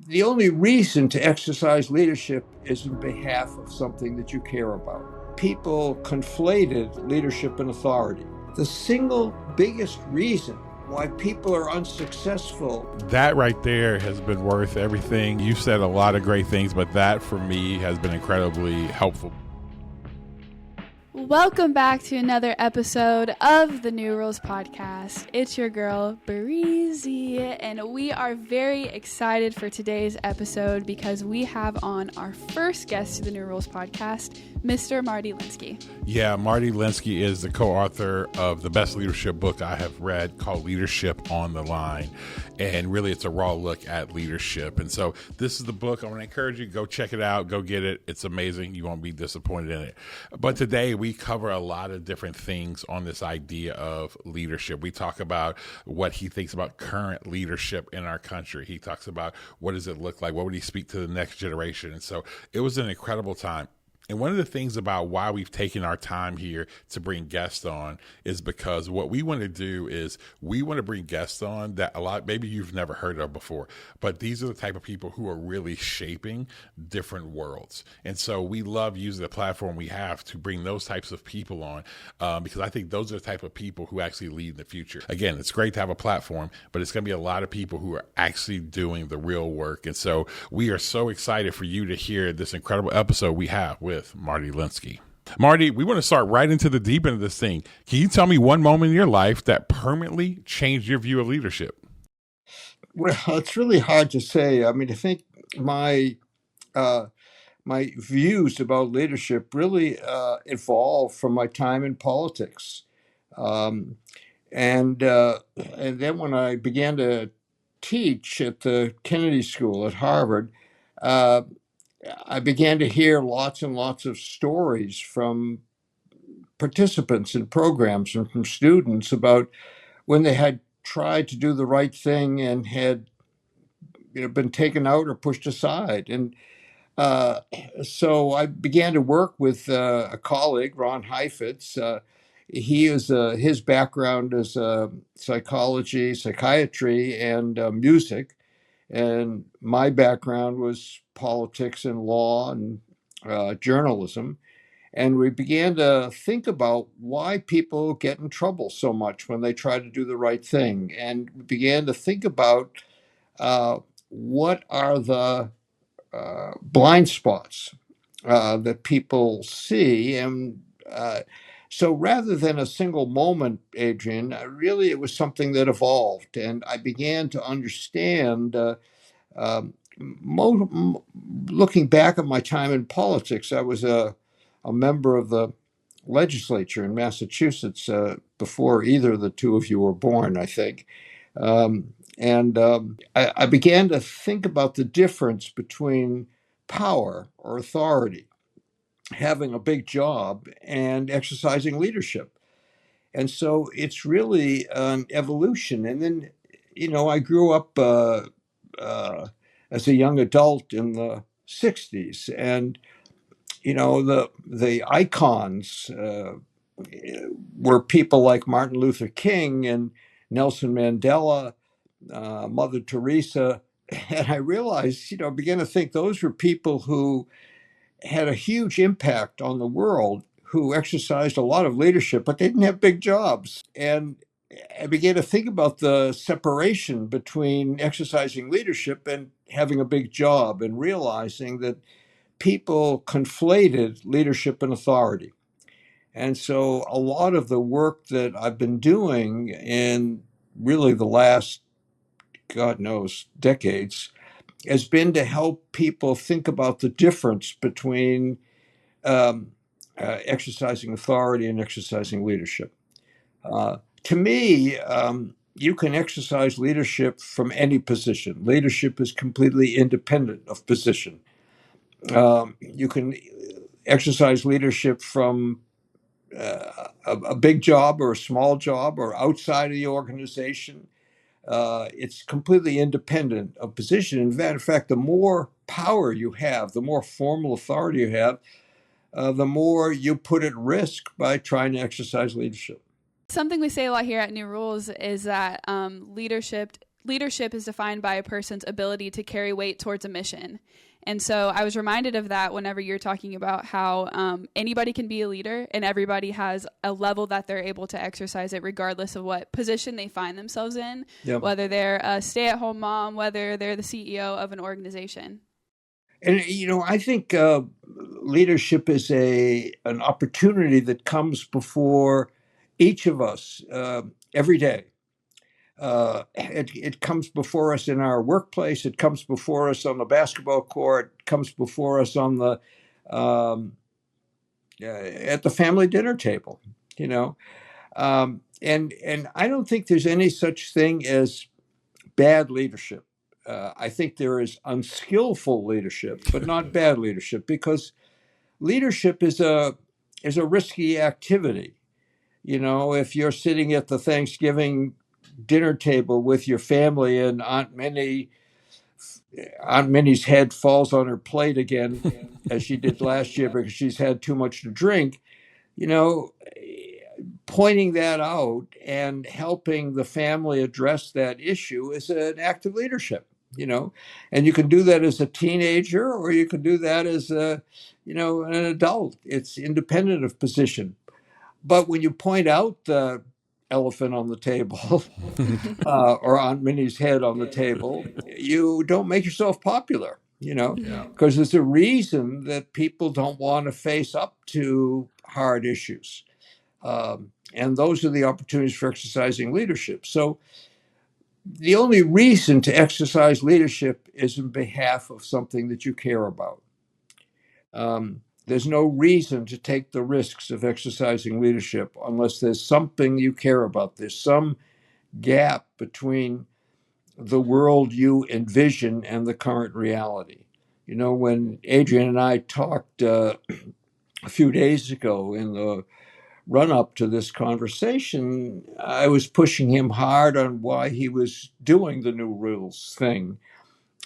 The only reason to exercise leadership is in behalf of something that you care about. People conflated leadership and authority. The single biggest reason why people are unsuccessful. That right there has been worth everything. You said a lot of great things, but that for me has been incredibly helpful. Welcome back to another episode of the New Rules Podcast. It's your girl, Breezy, and we are very excited for today's episode because we have on our first guest to the New Rules Podcast, Mr. Marty Linsky. Yeah, Marty Linsky is the co-author of the best leadership book I have read called Leadership on the Line. And really, it's a raw look at leadership. And so this is the book. I want to encourage you, go check it out, go get it. It's amazing. You won't be disappointed in it. But today we cover a lot of different things on this idea of leadership. We talk about what he thinks about current leadership in our country. He talks about what does it look like? What would he speak to the next generation? And so it was an incredible time. And one of the things about why we've taken our time here to bring guests on is because what we want to do is we want to bring guests on that maybe you've never heard of before, but these are the type of people who are really shaping different worlds. And so we love using the platform we have to bring those types of people on because I think those are the type of people who actually lead in the future. Again, it's great to have a platform, but it's going to be a lot of people who are actually doing the real work. And so we are so excited for you to hear this incredible episode we have with Marty Linsky. Marty, we want to start right into the deep end of this thing. Can you tell me one moment in your life that permanently changed your view of leadership? Well, it's really hard to say. I mean, I think my my views about leadership really evolved from my time in politics, um, and then when I began to teach at the Kennedy School at Harvard. Uh, I began to hear lots and lots of stories from participants in programs and from students about when they had tried to do the right thing and had been taken out or pushed aside. And uh, so I began to work with a colleague, Ron Heifetz. His background is psychology, psychiatry, and music. And my background was politics and law and journalism. And we began to think about why people get in trouble so much when they try to do the right thing. And we began to think about what are the blind spots that people see. And so rather than a single moment, Adrian, really it was something that evolved. And I began to understand. Um, Looking back at my time in politics, I was a member of the legislature in Massachusetts before either of the two of you were born, I think. I began to think about the difference between power or authority, having a big job, and exercising leadership. And so it's really an evolution. And then, I grew up uh, as a young adult in the 60s. And, the icons were people like Martin Luther King and Nelson Mandela, Mother Teresa. And I realized, I began to think those were people who had a huge impact on the world, who exercised a lot of leadership, but they didn't have big jobs. And I began to think about the separation between exercising leadership and having a big job, and realizing that people conflated leadership and authority. And so a lot of the work that I've been doing in really the last, God knows, decades has been to help people think about the difference between um, exercising authority and exercising leadership. To me, you can exercise leadership from any position. Leadership is completely independent of position. You can exercise leadership from a big job or a small job or outside of the organization. It's completely independent of position. In fact, the more power you have, the more formal authority you have, the more you put at risk by trying to exercise leadership. Something we say a lot here at New Rules is that leadership leadership is defined by a person's ability to carry weight towards a mission. And so I was reminded of that whenever you're talking about how anybody can be a leader and everybody has a level that they're able to exercise it regardless of what position they find themselves in, Yep. whether they're a stay-at-home mom, whether they're the CEO of an organization. And, I think leadership is an opportunity that comes before each of us every day. It comes before us in our workplace. It comes before us on the basketball court. It comes before us on the at the family dinner table. And I don't think there's any such thing as bad leadership. I think there is unskillful leadership, but not bad leadership, because leadership is a risky activity. If you're sitting at the Thanksgiving dinner table with your family and Aunt Minnie's head falls on her plate again, as she did last year because she's had too much to drink, pointing that out and helping the family address that issue is an act of leadership. And you can do that as a teenager, or you can do that as an adult. It's independent of position. But when you point out the elephant on the table or Aunt Minnie's head on the table, you don't make yourself popular, because there's a reason that people don't want to face up to hard issues. And those are the opportunities for exercising leadership. So the only reason to exercise leadership is in behalf of something that you care about. There's no reason to take the risks of exercising leadership unless there's something you care about. There's some gap between the world you envision and the current reality. When Adrian and I talked a few days ago in the run up to this conversation, I was pushing him hard on why he was doing the new rules thing.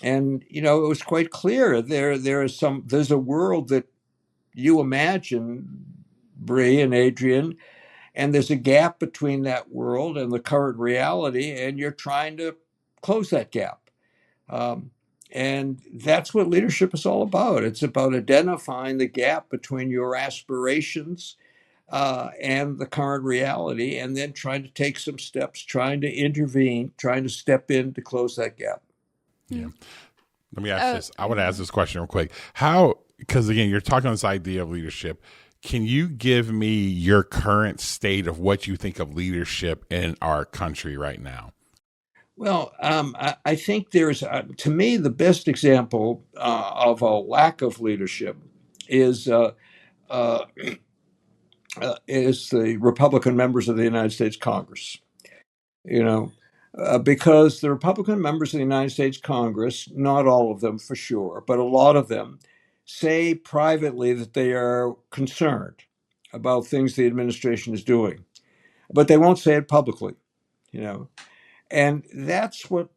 And, it was quite clear there's a world that you imagine, Bri and Adrian, and there's a gap between that world and the current reality, and you're trying to close that gap. And that's what leadership is all about. It's about identifying the gap between your aspirations and the current reality, and then trying to take some steps, trying to intervene, trying to step in to close that gap. Yeah. Let me ask this. I want to ask this question real quick. Because again, you're talking on this idea of leadership. Can you give me your current state of what you think of leadership in our country right now? Well, I think there's, to me, the best example of a lack of leadership is the Republican members of the United States Congress. Because the Republican members of the United States Congress, not all of them for sure, but a lot of them, say privately that they are concerned about things the administration is doing, but they won't say it publicly. And that's what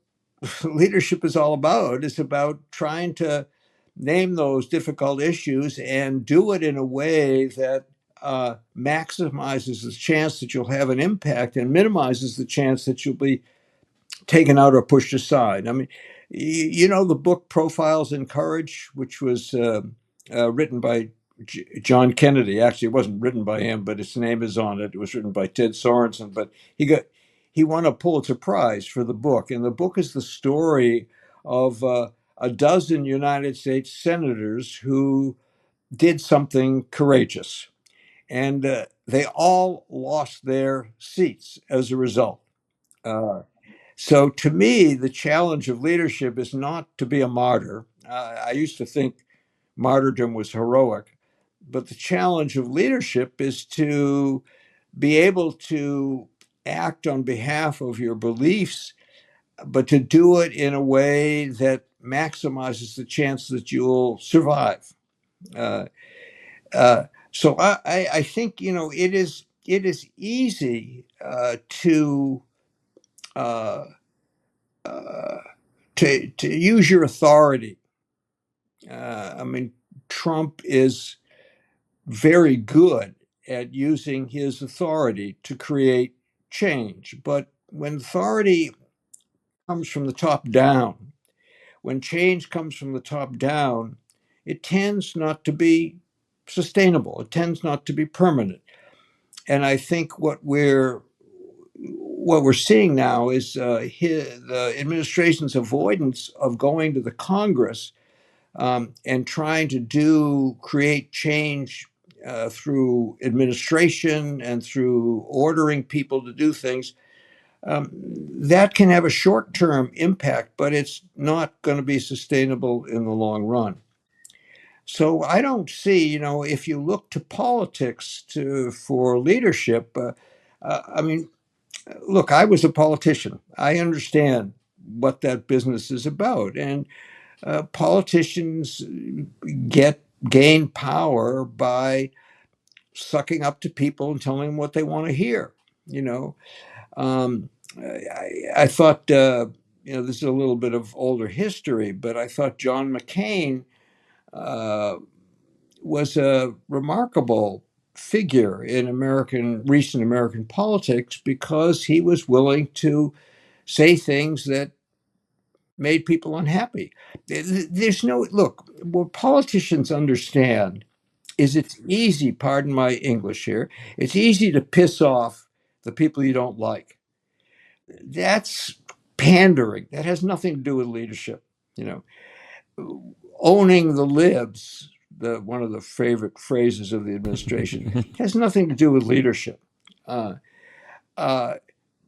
leadership is all about. It's about trying to name those difficult issues and do it in a way that maximizes the chance that you'll have an impact and minimizes the chance that you'll be taken out or pushed aside. I mean, the book Profiles in Courage, which was written by John Kennedy. Actually, it wasn't written by him, but his name is on it. It was written by Ted Sorensen, but he won a Pulitzer Prize for the book. And the book is the story of a dozen United States senators who did something courageous. And they all lost their seats as a result. So to me, the challenge of leadership is not to be a martyr. I used to think martyrdom was heroic, but the challenge of leadership is to be able to act on behalf of your beliefs, but to do it in a way that maximizes the chance that you'll survive. So I think it is easy to use your authority. I mean, Trump is very good at using his authority to create change, but when authority comes from the top down. When change comes from the top down, it tends not to be sustainable. It tends not to be permanent. And I think what we're seeing now is the administration's avoidance of going to the Congress and trying to create change through administration and through ordering people to do things. That can have a short-term impact, but it's not going to be sustainable in the long run. So I don't see, if you look to politics for leadership, I mean, look, I was a politician. I understand what that business is about, and politicians gain power by sucking up to people and telling them what they want to hear. You know, I thought, this is a little bit of older history, but I thought John McCain was a remarkable figure in recent American politics because he was willing to say things that made people unhappy. There's no look. What politicians understand is it's easy. Pardon my English here. It's easy to piss off the people you don't like. That's pandering. That has nothing to do with leadership. You know, owning the libs. One of the favorite phrases of the administration has nothing to do with leadership. Uh,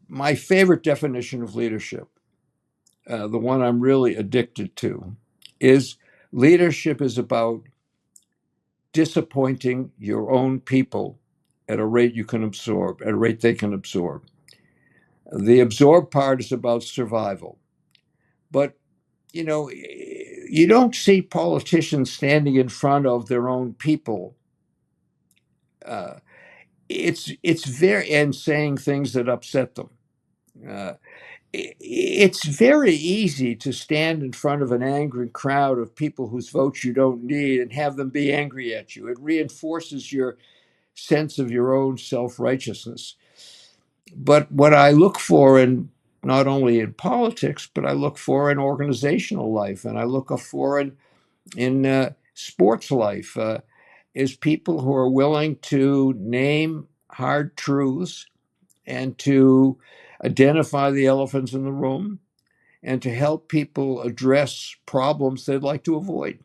my favorite definition of leadership, the one I'm really addicted to, is leadership is about disappointing your own people at a rate you can absorb, at a rate they can absorb. The absorb part is about survival. But, you don't see politicians standing in front of their own people. It's very, and saying things that upset them. It's very easy to stand in front of an angry crowd of people whose votes you don't need and have them be angry at you. It reinforces your sense of your own self-righteousness. But what I look for not only in politics, but I look for in organizational life, and I look for in sports life, is people who are willing to name hard truths and to identify the elephants in the room and to help people address problems they'd like to avoid.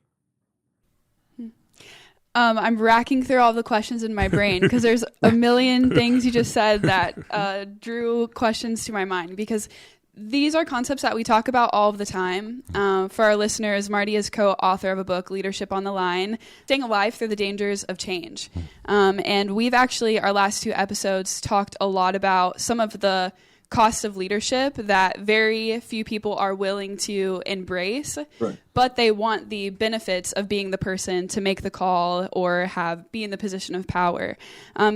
I'm racking through all the questions in my brain because there's a million things you just said that drew questions to my mind, because these are concepts that we talk about all of the time. For our listeners, Marty is co-author of a book, Leadership on the Line, Staying Alive Through the Dangers of Change. And we've actually, our last 2 episodes, talked a lot about some of the costs of leadership that very few people are willing to embrace, right, but they want the benefits of being the person to make the call or be in the position of power.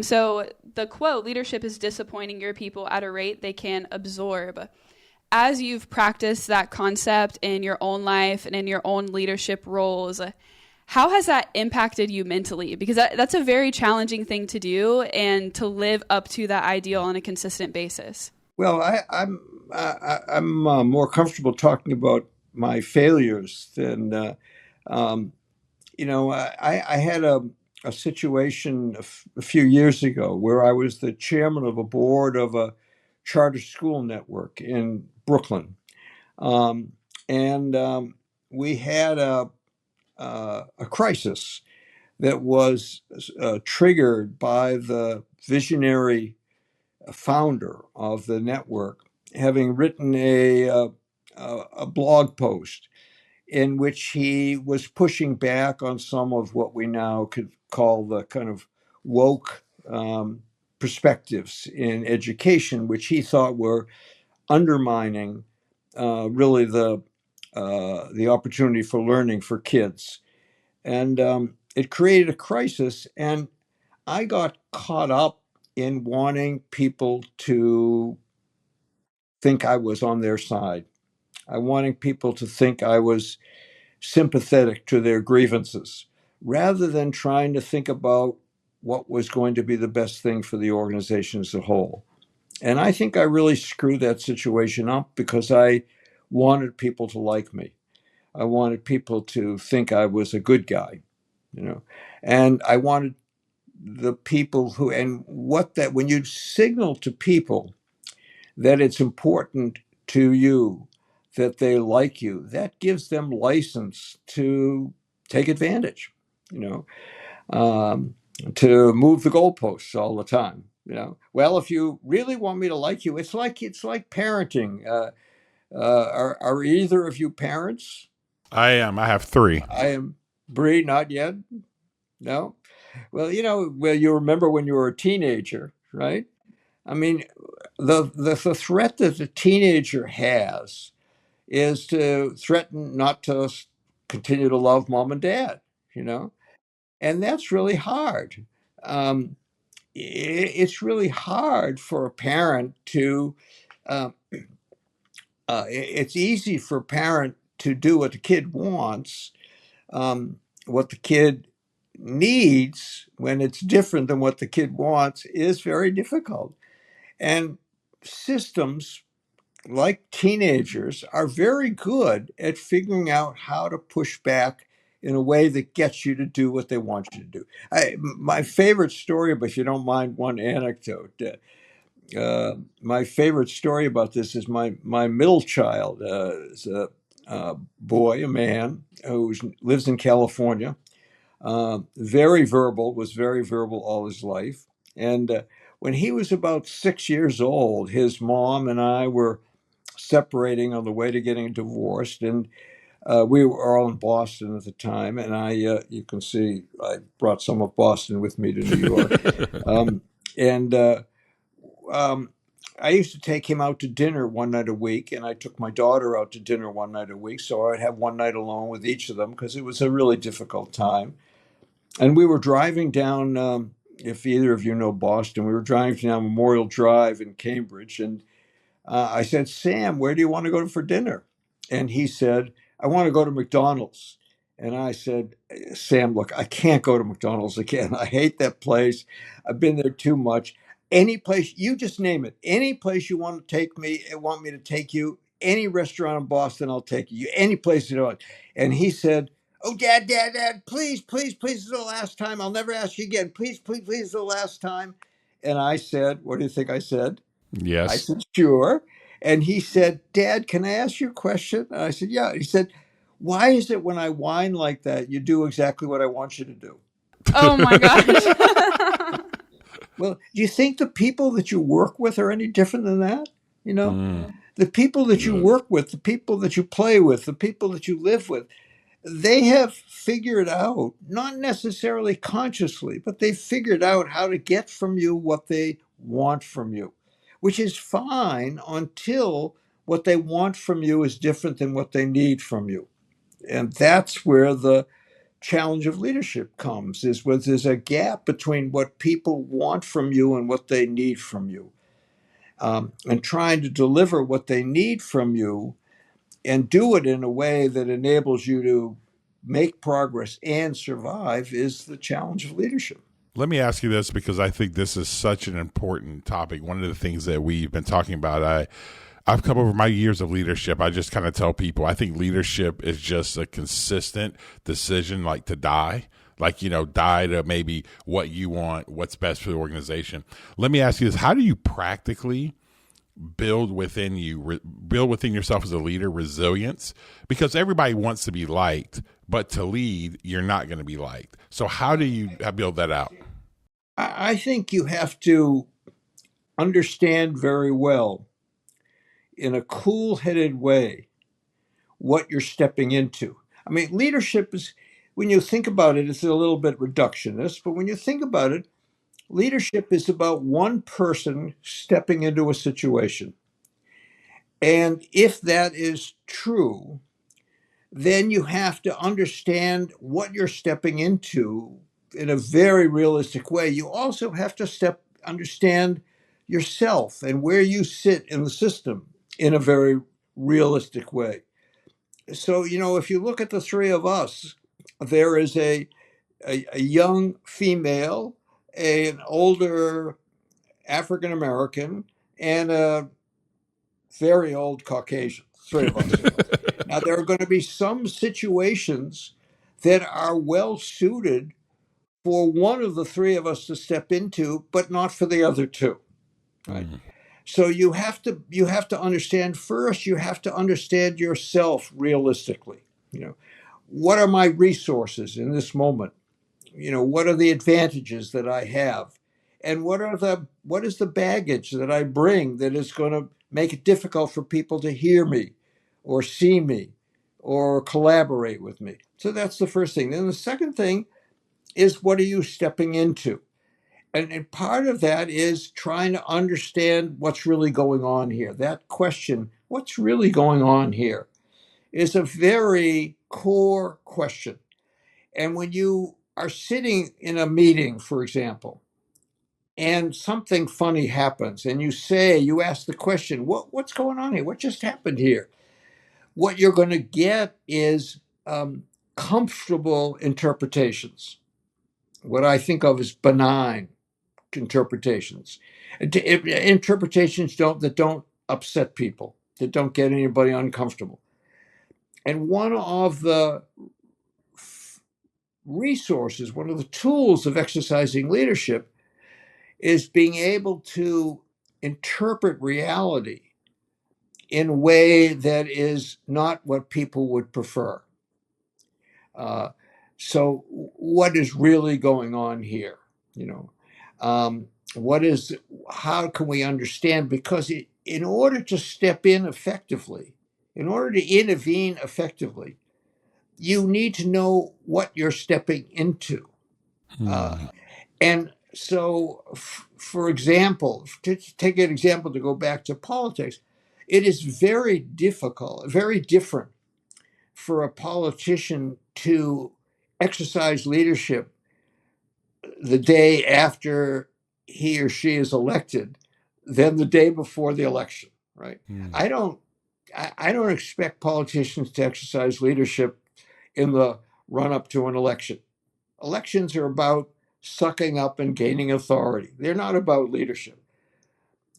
So the quote, leadership is disappointing your people at a rate they can absorb. As you've practiced that concept in your own life and in your own leadership roles, how has that impacted you mentally? Because that's a very challenging thing to do and to live up to that ideal on a consistent basis. Well, I'm more comfortable talking about my failures than I had a situation a few years ago where I was the chairman of a board of a charter school network in Brooklyn, and we had a crisis that was triggered by the visionary founder of the network having written a blog post in which he was pushing back on some of what we now could call the kind of woke perspectives in education, which he thought were undermining really the opportunity for learning for kids. And it created a crisis, and I got caught up in wanting people to think I was on their side. I wanting people to think I was sympathetic to their grievances, rather than trying to think about what was going to be the best thing for the organization as a whole. And I think I really screwed that situation up because I wanted people to like me. I wanted people to think I was a good guy, and I wanted the people who, and what that, when you signal to people that it's important to you, that they like you, that gives them license to take advantage, you know, um, to move the goalposts all the time. Well, if you really want me to like you, it's like parenting. Are either of you parents? I am. I have three. I am. Bri, not yet. No. Well, you remember when you were a teenager, right? I mean, the threat that the teenager has is to threaten not to continue to love mom and dad, you know, and that's really hard. Um, it's really hard for a parent to. Uh, it's easy for a parent to do what the kid wants, what the kid needs when it's different than what the kid wants is very difficult. And systems like teenagers are very good at figuring out how to push back in a way that gets you to do what they want you to do. My favorite story, but if you don't mind one anecdote, my favorite story about this is my middle child is a boy, a man who lives in California. Was very verbal all his life. And when he was about 6 years old, his mom and I were separating on the way to getting divorced. And we were all in Boston at the time. And you can see, I brought some of Boston with me to New York. And I used to take him out to dinner one night a week, and I took my daughter out to dinner one night a week. So I'd have one night alone with each of them because it was a really difficult time. And we were driving down, if either of you know Boston, we were driving down Memorial Drive in Cambridge. And I said, Sam, where do you want to go for dinner? And he said, I want to go to McDonald's. And I said, Sam, look, I can't go to McDonald's again. I hate that place. I've been there too much. Any place, you just name it. Any place you want to take me, want me to take you, any restaurant in Boston, I'll take you. Any place you want. And he said, oh, Dad, please, please, please, this is the last time. I'll never ask you again. Please, please, please, this is the last time. And I said, what do you think I said? I Yes. said, sure. And he said, Dad, can I ask you a question? And I said, yeah. He said, why is it when I whine like that, you do exactly what I want you to do? Oh my gosh. Well, do you think the people that you work with are any different than that? You know, Mm. the people that you work with, the people that you play with, the people that you live with, they have figured out, not necessarily consciously, but they've figured out how to get from you what they want from you, which is fine until what they want from you is different than what they need from you. And that's where the challenge of leadership comes, is where there's a gap between what people want from you and what they need from you. And trying to deliver what they need from you and do it in a way that enables you to make progress and survive is the challenge of leadership. Let me ask you this, because I think this is such an important topic. One of the things that we've been talking about, I've come over my years of leadership. I just kind of tell people, I think leadership is just a consistent decision, like to die. Like, die to maybe what you want, what's best for the organization. Let me ask you this. How do you practically build within yourself as a leader resilience? Because everybody wants to be liked, but to lead, you're not going to be liked. So how do you build that out? I think you have to understand very well, in a cool-headed way, what you're stepping into. I mean, leadership is, when you think about it, it's a little bit reductionist, but when you think about it, leadership is about one person stepping into a situation. And if that is true, then you have to understand what you're stepping into in a very realistic way. You also have to understand yourself and where you sit in the system in a very realistic way. So, if you look at the three of us, there is a young female, an older African American, and a very old Caucasian. three of us. Now, there are going to be some situations that are well suited for one of the three of us to step into, but not for the other two. Right. So you have to understand first, you have to understand yourself realistically. What are my resources in this moment? What are the advantages that I have? And what is the baggage that I bring that is going to make it difficult for people to hear me or see me or collaborate with me? So that's the first thing. Then the second thing is, what are you stepping into? And part of that is trying to understand what's really going on here. That question, what's really going on here, is a very core question. And when you are sitting in a meeting, for example, and something funny happens, and you ask the question, what's going on here? What just happened here? What you're going to get is comfortable interpretations, what I think of as benign interpretations. Interpretations that don't upset people, that don't get anybody uncomfortable. And one of the resources, one of the tools of exercising leadership is being able to interpret reality in a way that is not what people would prefer. So what is really going on here? How can we understand? Because in order to step in effectively, in order to intervene effectively, you need to know what you're stepping into. And so, for example, to take an example to go back to politics, it is very difficult, very different for a politician to exercise leadership the day after he or she is elected than the day before the election, right? I don't expect politicians to exercise leadership in the run-up to an election. Elections are about sucking up and gaining authority. They're not about leadership.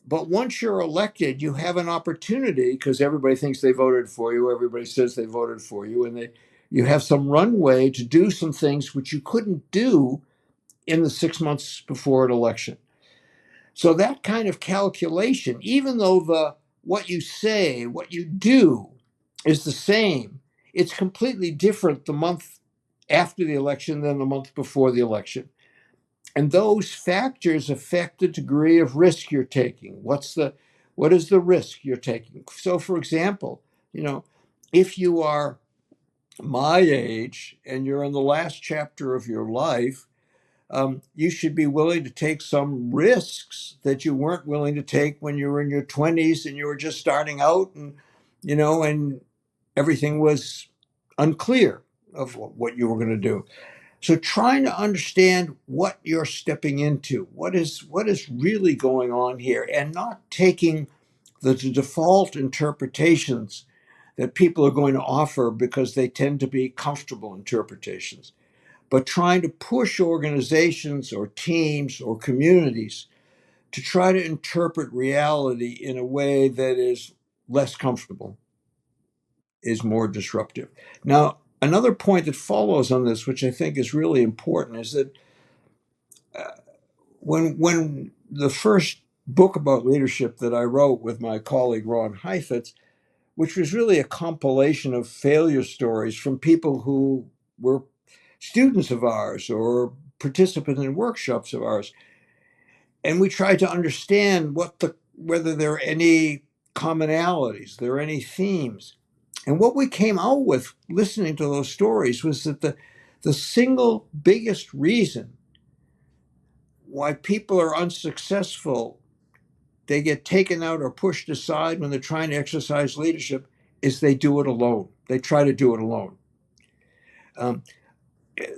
But once you're elected, you have an opportunity, because everybody thinks they voted for you, everybody says they voted for you, and you have some runway to do some things which you couldn't do in the 6 months before an election. So that kind of calculation, even though what you say, what you do is the same, it's completely different the month after the election than the month before the election. And those factors affect the degree of risk you're taking. What is the risk you're taking? So, for example, if you are my age and you're in the last chapter of your life, you should be willing to take some risks that you weren't willing to take when you were in your 20s and you were just starting out, and and everything was unclear of what you were going to do. So trying to understand what you're stepping into, what is really going on here, and not taking the default interpretations that people are going to offer because they tend to be comfortable interpretations, but trying to push organizations or teams or communities to try to interpret reality in a way that is less comfortable, is more disruptive. Now, another point that follows on this, which I think is really important, is that when the first book about leadership that I wrote with my colleague Ron Heifetz, which was really a compilation of failure stories from people who were students of ours or participants in workshops of ours, and we tried to understand whether there are any commonalities, there are any themes. And what we came out with listening to those stories was that the single biggest reason why people are unsuccessful, they get taken out or pushed aside when they're trying to exercise leadership, is they do it alone. They try to do it alone.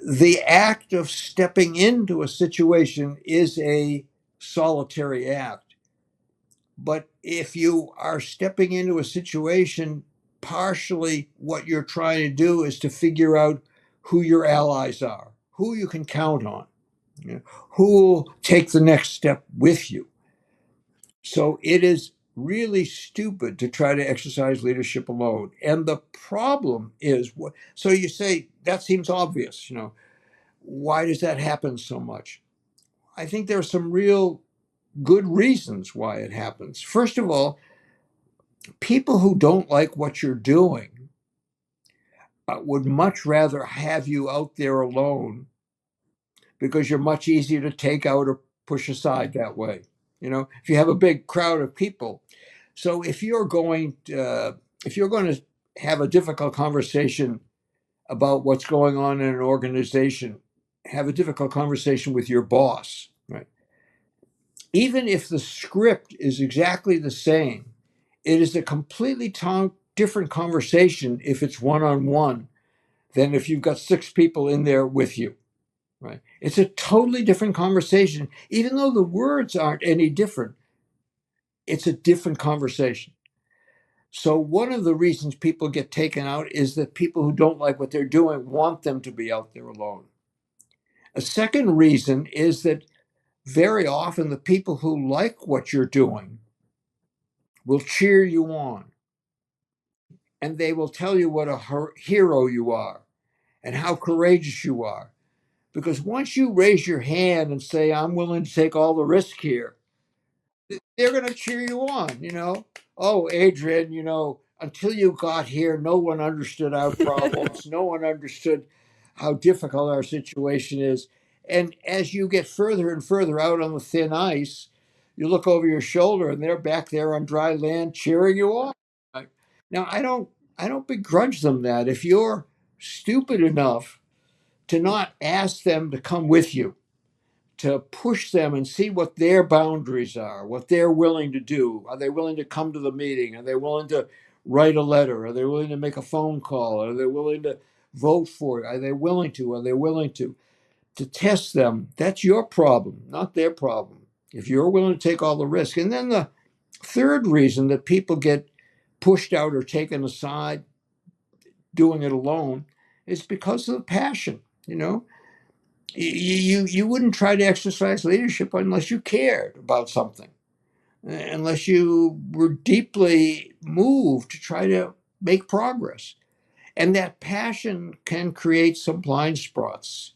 The act of stepping into a situation is a solitary act. But if you are stepping into a situation, partially what you're trying to do is to figure out who your allies are, who you can count on, who will take the next step with you. So it is really stupid to try to exercise leadership alone. And the problem is, so you say, that seems obvious, why does that happen so much? I think there are some real good reasons why it happens. First of all, people who don't like what you're doing would much rather have you out there alone because you're much easier to take out or push aside that way. If you have a big crowd of people. So if you're going to have a difficult conversation about what's going on in an organization, have a difficult conversation with your boss, right? Even if the script is exactly the same, it is a completely different conversation if it's one-on-one than if you've got 6 people in there with you, right? It's a totally different conversation. Even though the words aren't any different, it's a different conversation. So one of the reasons people get taken out is that people who don't like what they're doing want them to be out there alone. A second reason is that very often the people who like what you're doing will cheer you on, and they will tell you what a hero you are and how courageous you are. Because once you raise your hand and say, I'm willing to take all the risk here, they're going to cheer you on. Oh, Adrian, until you got here, no one understood our problems. No one understood how difficult our situation is. And as you get further and further out on the thin ice, you look over your shoulder and they're back there on dry land cheering you on. Right? Now, I don't begrudge them that. If you're stupid enough to not ask them to come with you, to push them and see what their boundaries are, what they're willing to do. Are they willing to come to the meeting? Are they willing to write a letter? Are they willing to make a phone call? Are they willing to vote for it? Are they willing to? Are they willing to test them? That's your problem, not their problem. If you're willing to take all the risk. And then the third reason that people get pushed out or taken aside doing it alone is because of the passion. You wouldn't try to exercise leadership unless you cared about something, unless you were deeply moved to try to make progress. And that passion can create some blind spots,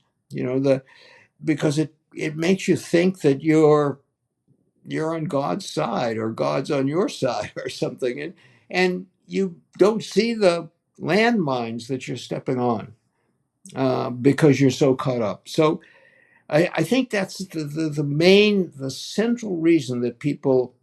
because it makes you think that you're on God's side or God's on your side or something, and you don't see the landmines that you're stepping on because you're so caught up. So I think that's the central reason that people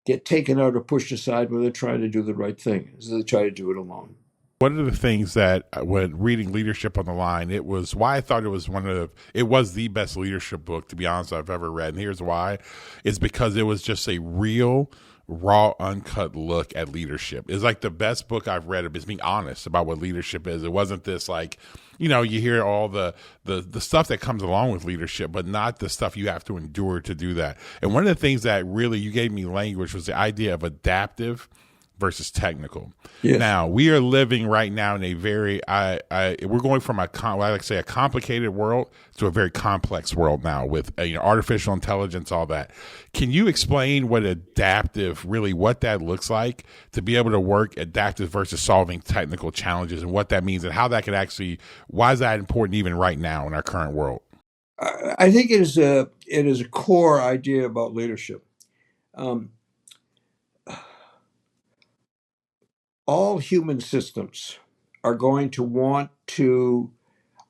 get taken out or pushed aside when they're trying to do the right thing, is they try to do it alone. One of the things that when reading Leadership on the Line, it was why I thought it was the best leadership book, to be honest, I've ever read. And here's why. It's because it was just a real, raw, uncut look at leadership. It's like the best book I've read. It's being honest about what leadership is. It wasn't this you hear all the stuff that comes along with leadership, but not the stuff you have to endure to do that. And one of the things that really you gave me language was the idea of adaptive versus technical. Yes. Now we are living right now in a very, we're going from a complicated world to a very complex world now with artificial intelligence, all that. Can you explain what adaptive, really what that looks like to be able to work adaptive versus solving technical challenges and what that means and how that could actually, why is that important even right now in our current world? I think it is a core idea about leadership. All human systems are going to want to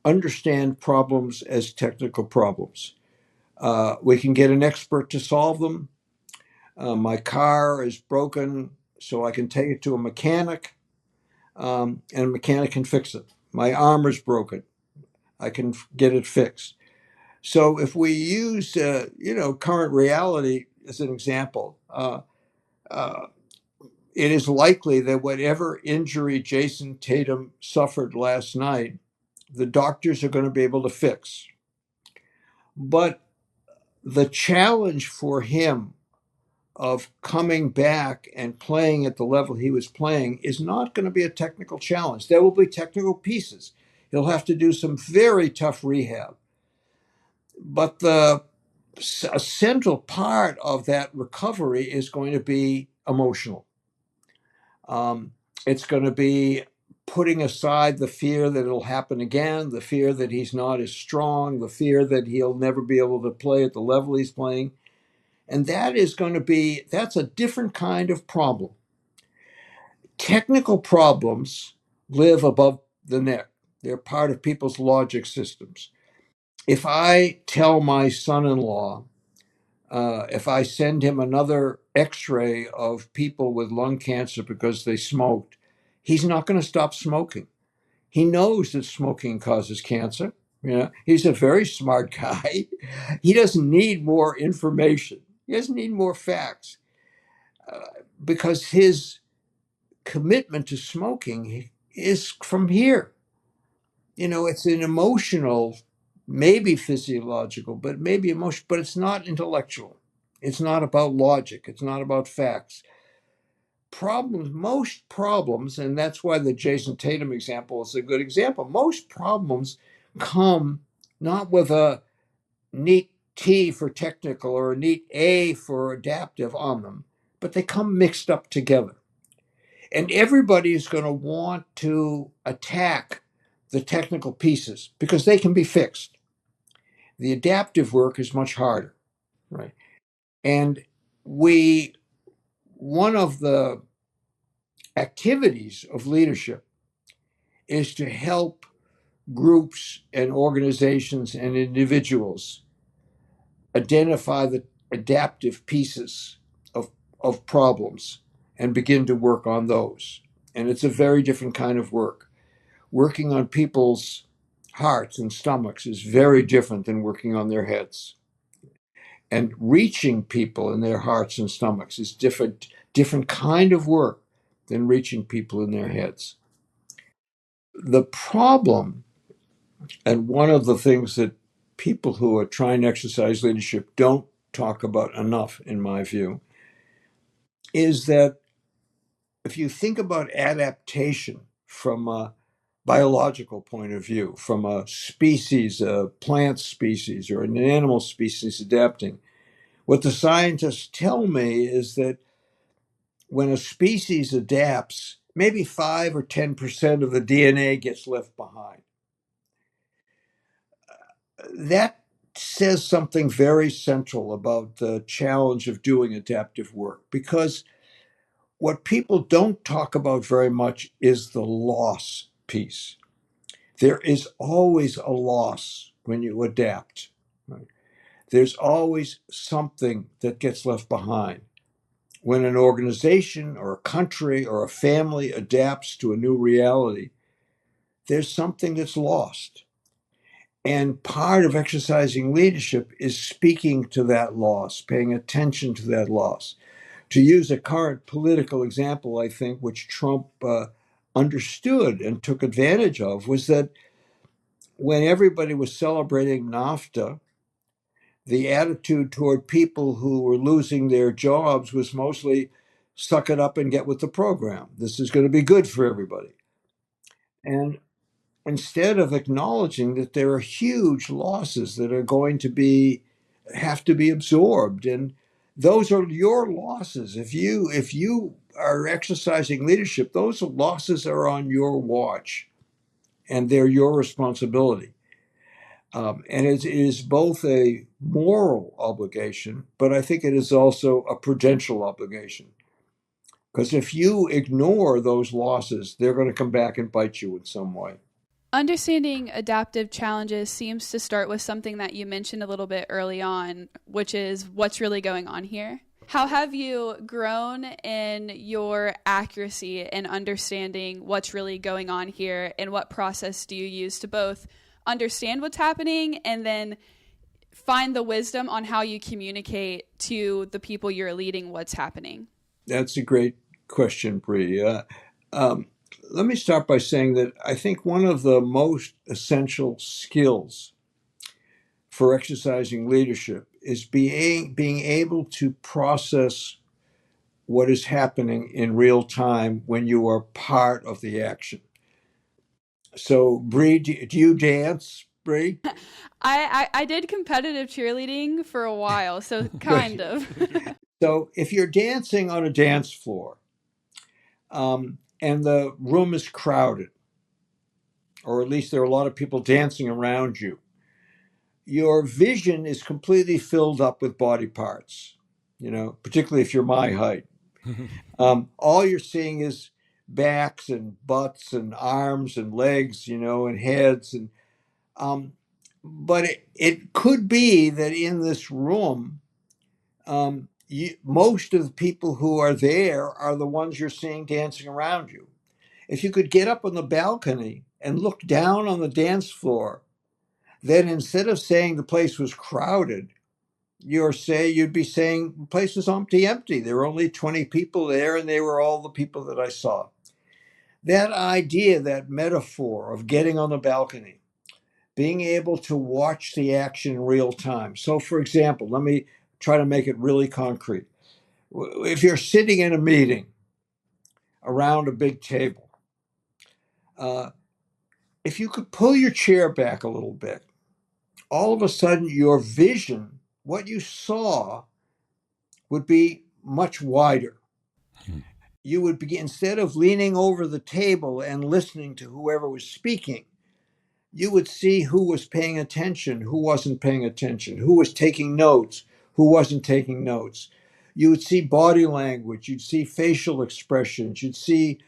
understand problems as technical problems. We can get an expert to solve them. My car is broken, so I can take it to a mechanic, and a mechanic can fix it. My arm is broken. I can get it fixed. So if we use, current reality as an example, it is likely that whatever injury Jason Tatum suffered last night, the doctors are going to be able to fix. But the challenge for him of coming back and playing at the level he was playing is not going to be a technical challenge. There will be technical pieces. He'll have to do some very tough rehab. But the a central part of that recovery is going to be emotional. It's going to be putting aside the fear that it'll happen again, the fear that he's not as strong, the fear that he'll never be able to play at the level he's playing. And that's a different kind of problem. Technical problems live above the neck. They're part of people's logic systems. If I tell my son-in-law, if I send him another x-ray of people with lung cancer because they smoked, he's not going to stop smoking. He knows that smoking causes cancer. He's a very smart guy. He doesn't need more information. He doesn't need more facts, because his commitment to smoking is from here. It's an emotional, maybe physiological, but maybe emotional, but it's not intellectual. It's not about logic. It's not about facts. Most problems, and that's why the Jason Tatum example is a good example. Most problems come not with a neat T for technical or a neat A for adaptive on them, but they come mixed up together. And everybody is going to want to attack the technical pieces because they can be fixed. The adaptive work is much harder, right? And one of the activities of leadership is to help groups and organizations and individuals identify the adaptive pieces of problems and begin to work on those. And it's a very different kind of work. Working on people's hearts and stomachs is very different than working on their heads. And reaching people in their hearts and stomachs is different kind of work than reaching people in their heads. The problem, and one of the things that people who are trying to exercise leadership don't talk about enough, in my view, is that if you think about adaptation from a biological point of view, from a species, a plant species, or an animal species adapting, what the scientists tell me is that when a species adapts, maybe 5 or 10% of the DNA gets left behind. That says something very central about the challenge of doing adaptive work, because what people don't talk about very much is the loss piece. There is always a loss when you adapt. Right? There's always something that gets left behind. When an organization or a country or a family adapts to a new reality, there's something that's lost. And part of exercising leadership is speaking to that loss, paying attention to that loss. To use a current political example, I think, which Trump understood and took advantage of, was that when everybody was celebrating NAFTA, the attitude toward people who were losing their jobs was mostly suck it up and get with the program. This is going to be good for everybody. And instead of acknowledging that there are huge losses that are going to have to be absorbed, and those are your losses. If you are exercising leadership, those losses are on your watch, and they're your responsibility. And it is both a moral obligation, but I think it is also a prudential obligation. Because if you ignore those losses, they're going to come back and bite you in some way. Understanding adaptive challenges seems to start with something that you mentioned a little bit early on, which is what's really going on here. How have you grown in your accuracy in understanding what's really going on here, and what process do you use to both understand what's happening and then find the wisdom on how you communicate to the people you're leading what's happening? That's a great question, Bri. Let me start by saying that I think one of the most essential skills for exercising leadership is being able to process what is happening in real time when you are part of the action. So, Bri, do you dance, Bri? I did competitive cheerleading for a while, so kind of. So if you're dancing on a dance floor, and the room is crowded, or at least there are a lot of people dancing around you, your vision is completely filled up with body parts, particularly if you're my height. All you're seeing is backs and butts and arms and legs, and heads. But it could be that in this room, most of the people who are there are the ones you're seeing dancing around you. If you could get up on the balcony and look down on the dance floor, then instead of saying the place was crowded, you'd be saying the place was empty. There were only 20 people there, and they were all the people that I saw. That idea, that metaphor of getting on the balcony, being able to watch the action in real time. So, for example, let me try to make it really concrete. If you're sitting in a meeting around a big table, if you could pull your chair back a little bit, all of a sudden your vision, what you saw, would be much wider. You would be, instead of leaning over the table and listening to whoever was speaking, you would see who was paying attention, who wasn't paying attention, who was taking notes, who wasn't taking notes. You would see body language, you'd see facial expressions, you'd see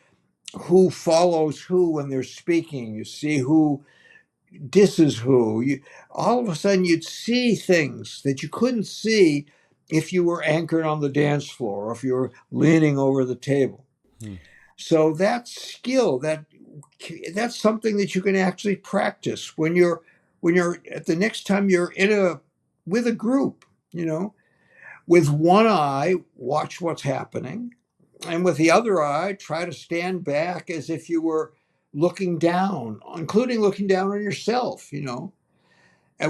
who follows who when they're speaking, you see who disses who. All of a sudden you'd see things that you couldn't see if you were anchored on the dance floor or if you were leaning over the table. So that skill, that's something that you can actually practice when you're at the next time you're with a group, with one eye, watch what's happening, and with the other eye, try to stand back as if you were looking down, including looking down on yourself, and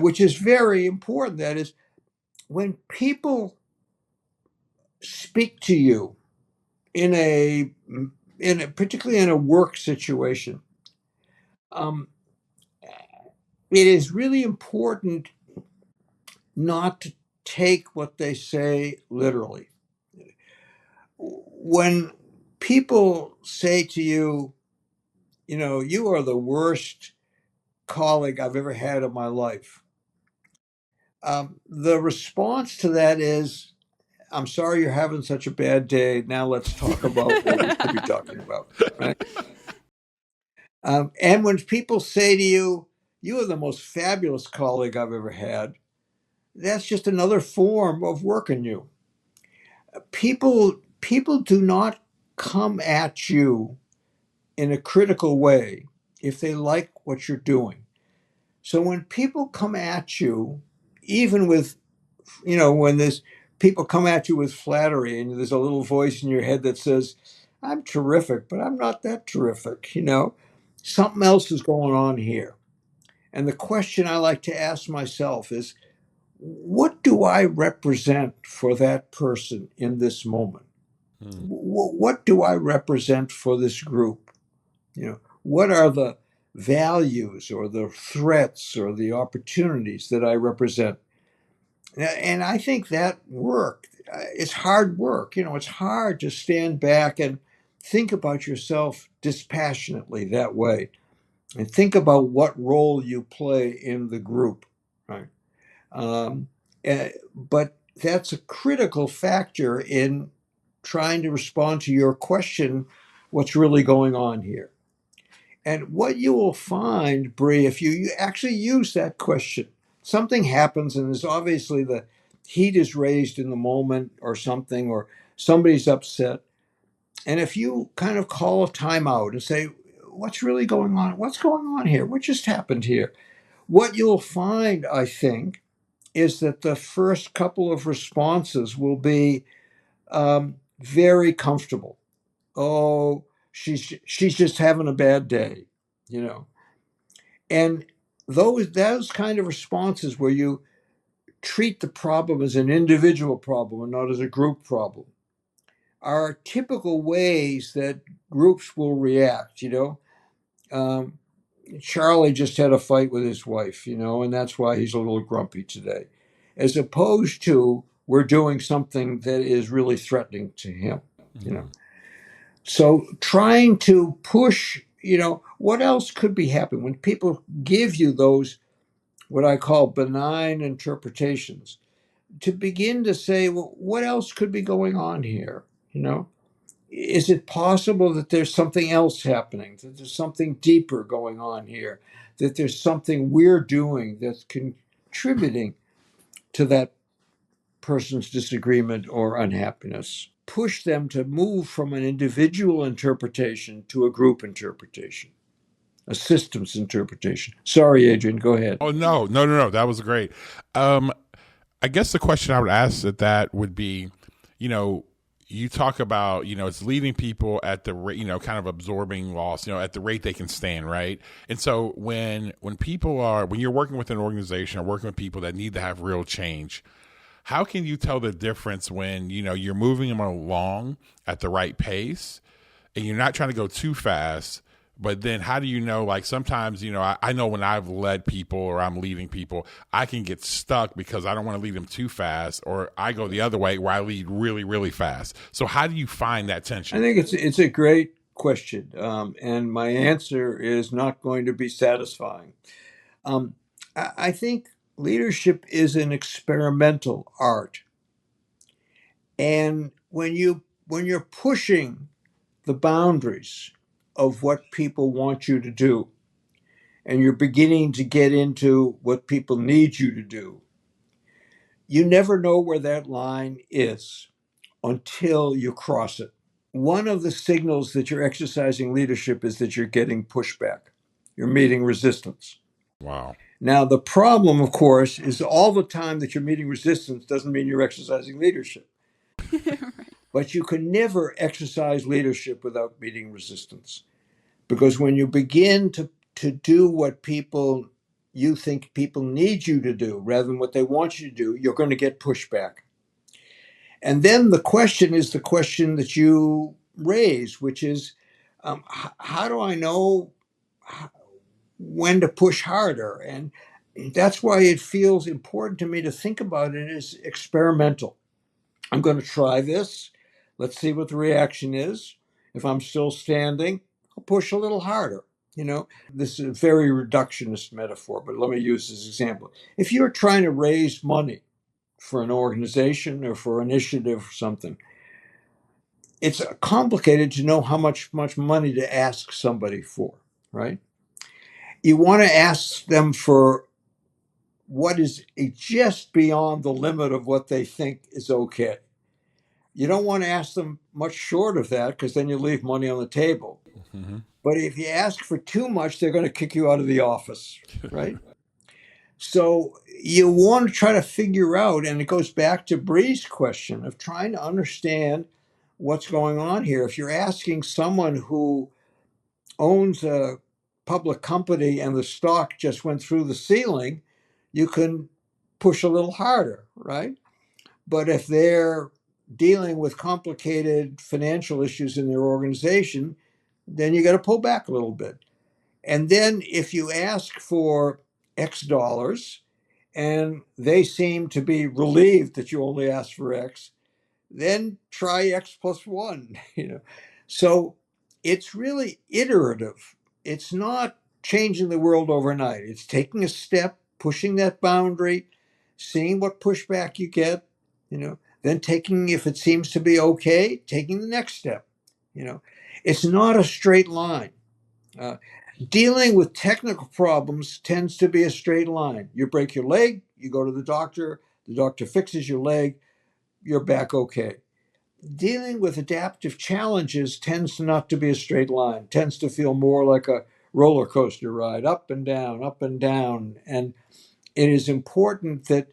which is very important. That is, when people speak to you particularly in a work situation, it is really important not to take what they say literally. When people say to you, you are the worst colleague I've ever had in my life, the response to that is, I'm sorry you're having such a bad day. Now let's talk about what we should be talking about. Right? And when people say to you, you are the most fabulous colleague I've ever had, that's just another form of working you. People do not come at you in a critical way if they like what you're doing. So when people come at you, even with, when there's people come at you with flattery and there's a little voice in your head that says, I'm terrific, but I'm not that terrific, something else is going on here. And the question I like to ask myself is, what do I represent for that person in this moment? What do I represent for this group? What are the values or the threats or the opportunities that I represent? And I think that work, it's hard work. It's hard to stand back and think about yourself dispassionately that way and think about what role you play in the group, right? But that's a critical factor in trying to respond to your question, what's really going on here? And what you will find, Bri, if you actually use that question, something happens and there's obviously the heat is raised in the moment or something, or somebody's upset. And if you kind of call a timeout and say, what's really going on? What's going on here? What just happened here? What you'll find, I think, is that the first couple of responses will be very comfortable. Oh, she's just having a bad day, And those kind of responses where you treat the problem as an individual problem and not as a group problem are typical ways that groups will react, Charlie just had a fight with his wife, and that's why he's a little grumpy today, as opposed to we're doing something that is really threatening to him, you know. So trying to push, what else could be happening when people give you those, what I call benign interpretations, to begin to say, well, what else could be going on here? Is it possible that there's something else happening, that there's something deeper going on here, that there's something we're doing that's contributing to that person's disagreement or unhappiness? Push them to move from an individual interpretation to a group interpretation, a systems interpretation. Sorry, Adrian, go ahead. Oh, no. That was great. I guess the question I would ask that would be, you talk about, it's leading people at the rate, kind of absorbing loss, at the rate they can stand, right? And so when you're working with an organization or working with people that need to have real change, how can you tell the difference when, you're moving them along at the right pace and you're not trying to go too fast? But then how do you know, like sometimes, I know when I've led people or I'm leading people, I can get stuck because I don't want to lead them too fast, or I go the other way where I lead really, really fast. So how do you find that tension? I think it's a great question. And my answer is not going to be satisfying. I think leadership is an experimental art. And when you're pushing the boundaries of what people want you to do, and you're beginning to get into what people need you to do, you never know where that line is until you cross it. One of the signals that you're exercising leadership is that you're getting pushback. You're meeting resistance. Wow. Now, the problem, of course, is all the time that you're meeting resistance doesn't mean you're exercising leadership. Right. But you can never exercise leadership without meeting resistance. Because when you begin to do what you think people need you to do rather than what they want you to do, you're going to get pushback. And then the question is the question that you raise, which is, how do I know when to push harder? And that's why it feels important to me to think about it as experimental. I'm going to try this. Let's see what the reaction is. If I'm still standing, I'll push a little harder. This is a very reductionist metaphor, but let me use this example. If you're trying to raise money for an organization or for an initiative or something, it's complicated to know how much money to ask somebody for, right? You want to ask them for what is just beyond the limit of what they think is okay. You don't want to ask them much short of that because then you leave money on the table. Mm-hmm. But if you ask for too much, they're going to kick you out of the office, right? So you want to try to figure out, and it goes back to Bri's question of trying to understand what's going on here. If you're asking someone who owns a public company and the stock just went through the ceiling, you can push a little harder, right? But if they're dealing with complicated financial issues in their organization, then you got to pull back a little bit. And then if you ask for X dollars and they seem to be relieved that you only asked for X, then try X plus one. So it's really iterative. It's not changing the world overnight. It's taking a step, pushing that boundary, seeing what pushback you get, then taking, if it seems to be okay, taking the next step. It's not a straight line. Dealing with technical problems tends to be a straight line. You break your leg, you go to the doctor fixes your leg, you're back okay. Dealing with adaptive challenges tends not to be a straight line, tends to feel more like a roller coaster ride, up and down, up and down. And it is important that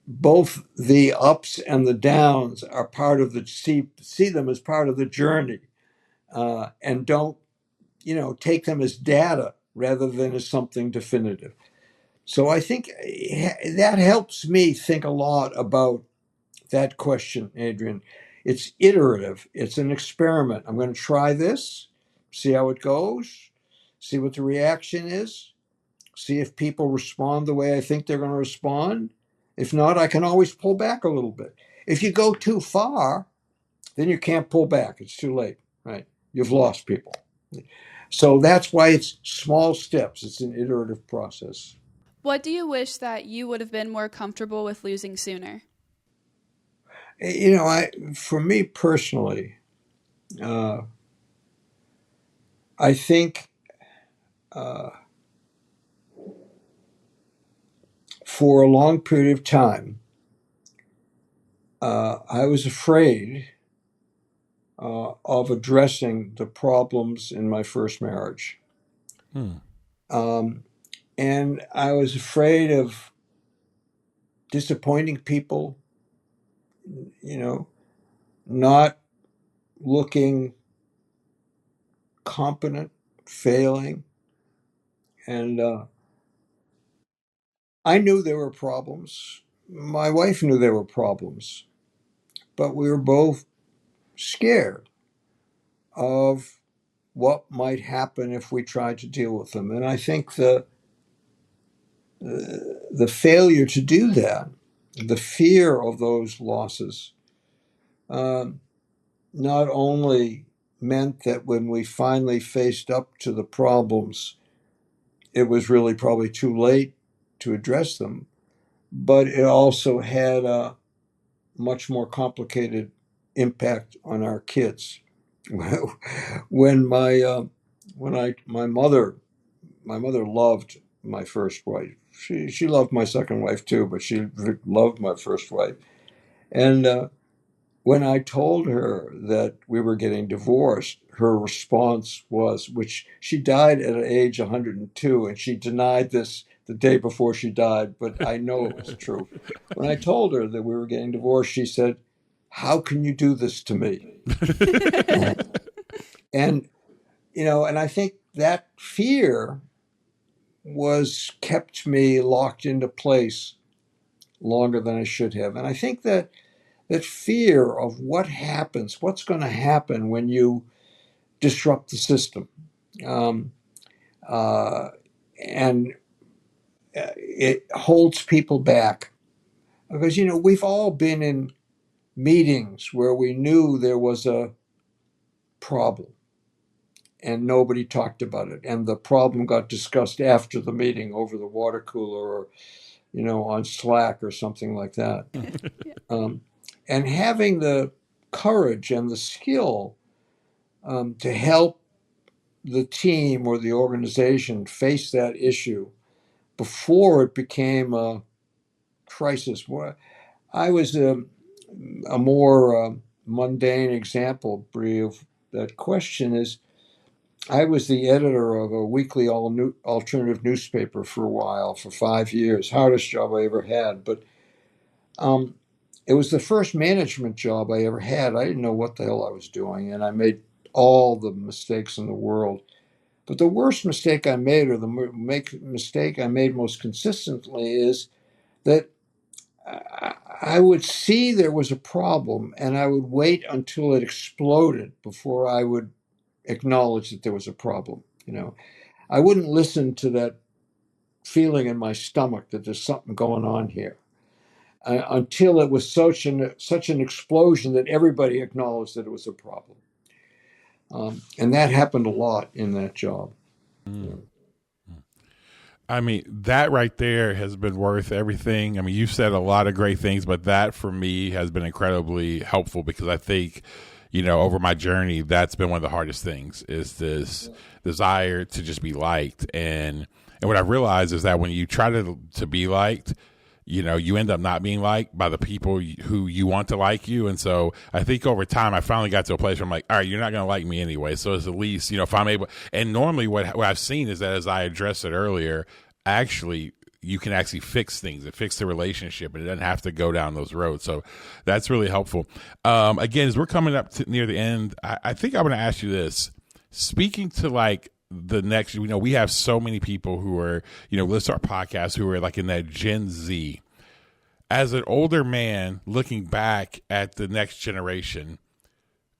both the ups and the downs are part of see them as part of the journey, and don't, take them as data rather than as something definitive. So I think that helps me think a lot about that question, Adrian. It's iterative. It's an experiment. I'm going to try this, see how it goes. see what the reaction is, see if people respond the way I think they're going to respond. If not, I can always pull back a little bit. If you go too far, then you can't pull back. It's too late, right? You've lost people. So that's why it's small steps. It's an iterative process. What do you wish that you would have been more comfortable with losing sooner? For me personally, I think for a long period of time, I was afraid of addressing the problems in my first marriage. And I was afraid of disappointing people, not looking competent, failing. And I knew there were problems. My wife knew there were problems, but we were both scared of what might happen if we tried to deal with them. And I think the failure to do that, the fear of those losses, not only meant that when we finally faced up to the problems, it was really probably too late to address them, but it also had a much more complicated impact on our kids. When my mother loved my first wife. She loved my second wife too, but she loved my first wife. And when I told her that we were getting divorced, her response was, which she died at age 102, and she denied this the day before she died, but I know it was true. When I told her that we were getting divorced, she said, "How can you do this to me?" And I think that fear kept me locked into place longer than I should have. And I think that fear of what's going to happen when you disrupt the system, and it holds people back. Because, we've all been in meetings where we knew there was a problem and nobody talked about it. And the problem got discussed after the meeting over the water cooler or, on Slack or something like that. And having the courage and the skill to help the team or the organization face that issue before it became a crisis. I was a more mundane example, Bri, of that question is, I was the editor of a weekly alternative newspaper for a while, for 5 years, hardest job I ever had. But it was the first management job I ever had. I didn't know what the hell I was doing, and I made all the mistakes in the world. But the worst mistake I made, or the mistake I made most consistently, is that I would see there was a problem, and I would wait until it exploded before I would acknowledge that there was a problem. I wouldn't listen to that feeling in my stomach that there's something going on here until it was such an explosion that everybody acknowledged that it was a problem. And that happened a lot in that job. I mean, that right there has been worth everything. I mean, you've said a lot of great things, but that for me has been incredibly helpful, because I think, over my journey, that's been one of the hardest things, is this desire to just be liked. And what I realized is that when you try to be liked, you end up not being liked by the people who you want to like you. And so I think over time, I finally got to a place where I'm like, all right, you're not going to like me anyway. So it's at least, if I'm able, and normally what I've seen is that, as I addressed it earlier, you can actually fix things and fix the relationship, and it doesn't have to go down those roads. So that's really helpful. Again, as we're coming up near the end, I think I'm going to ask you this. Speaking to the next, we have so many people who are, listen to our podcast, who are in that Gen Z. As an older man looking back at the next generation,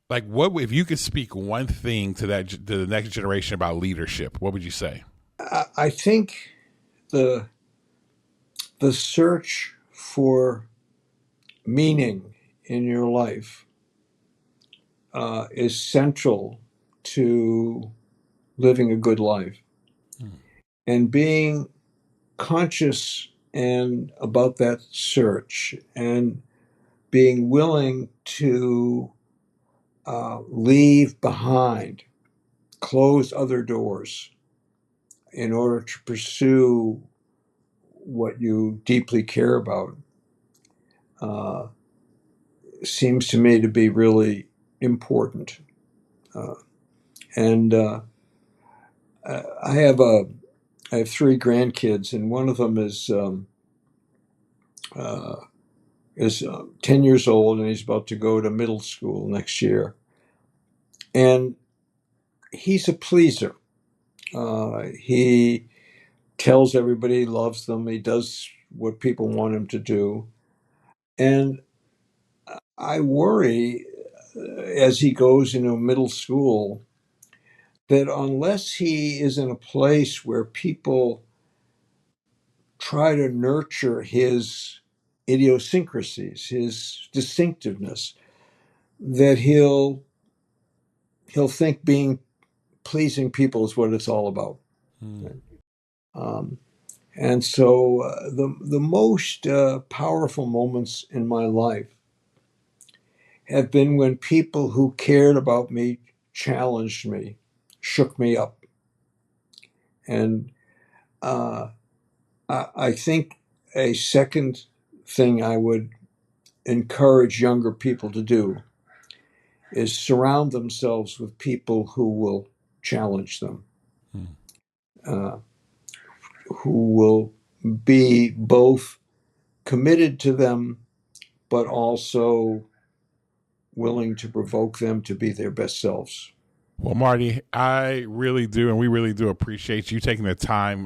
Like, what if you could speak one thing to the next generation about leadership? What would you say? I think the search for meaning in your life is central to living a good life, and being conscious and about that search, and being willing to leave behind closed other doors in order to pursue what you deeply care about seems to me to be really important. And I have three grandkids, and one of them is 10 years old, and he's about to go to middle school next year. And he's a pleaser. He tells everybody he loves them. He does what people want him to do. And I worry as he goes into middle school that unless he is in a place where people try to nurture his idiosyncrasies, his distinctiveness, that he'll think being pleasing people is what it's all about. And so the most powerful moments in my life have been when people who cared about me challenged me, shook me up. And I think a second thing I would encourage younger people to do is surround themselves with people who will challenge them, who will be both committed to them, but also willing to provoke them to be their best selves. Well, Marty, I really do, and we really do appreciate you taking the time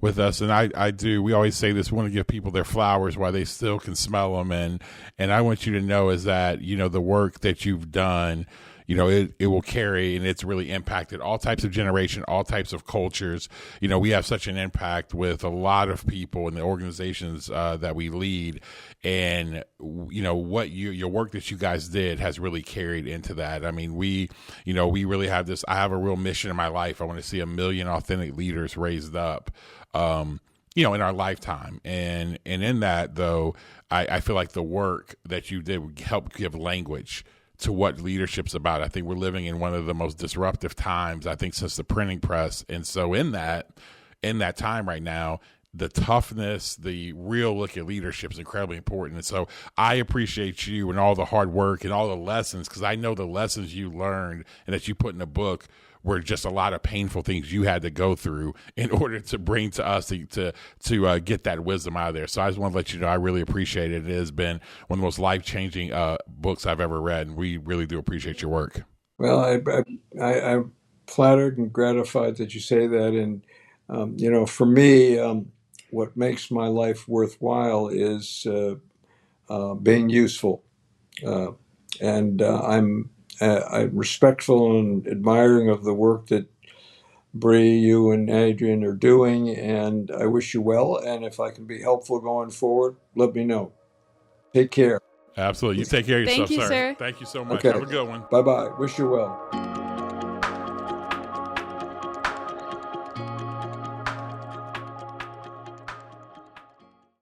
with us. And I do. We always say this: we want to give people their flowers while they still can smell them. And I want you to know is that the work that you've done, it will carry, and it's really impacted all types of generation, all types of cultures. We have such an impact with a lot of people in the organizations that we lead, and what your work that you guys did has really carried into that. I mean, we really have this. I have a real mission in my life. I want to see 1 million authentic leaders raised up. In our lifetime. And in that, though, I feel like the work that you did would help give language to what leadership's about. I think we're living in one of the most disruptive times, I think, since the printing press. And so in that time right now, the toughness, the real look at leadership is incredibly important. And so I appreciate you and all the hard work and all the lessons, because I know the lessons you learned and that you put in a book were just a lot of painful things you had to go through in order to bring to us to get that wisdom out of there. So I just want to let you know I really appreciate it. It has been one of the most life-changing books I've ever read, and we really do appreciate your work. Well, I'm flattered and gratified that you say that. And, for me, what makes my life worthwhile is being useful. And I'm respectful and admiring of the work that Bri, you and Adrian are doing, and I wish you well. And if I can be helpful going forward, let me know. Take care. Absolutely. You take care of yourself, Thank you, sir. Thank you so much. Okay. Have a good one. Bye-bye. Wish you well.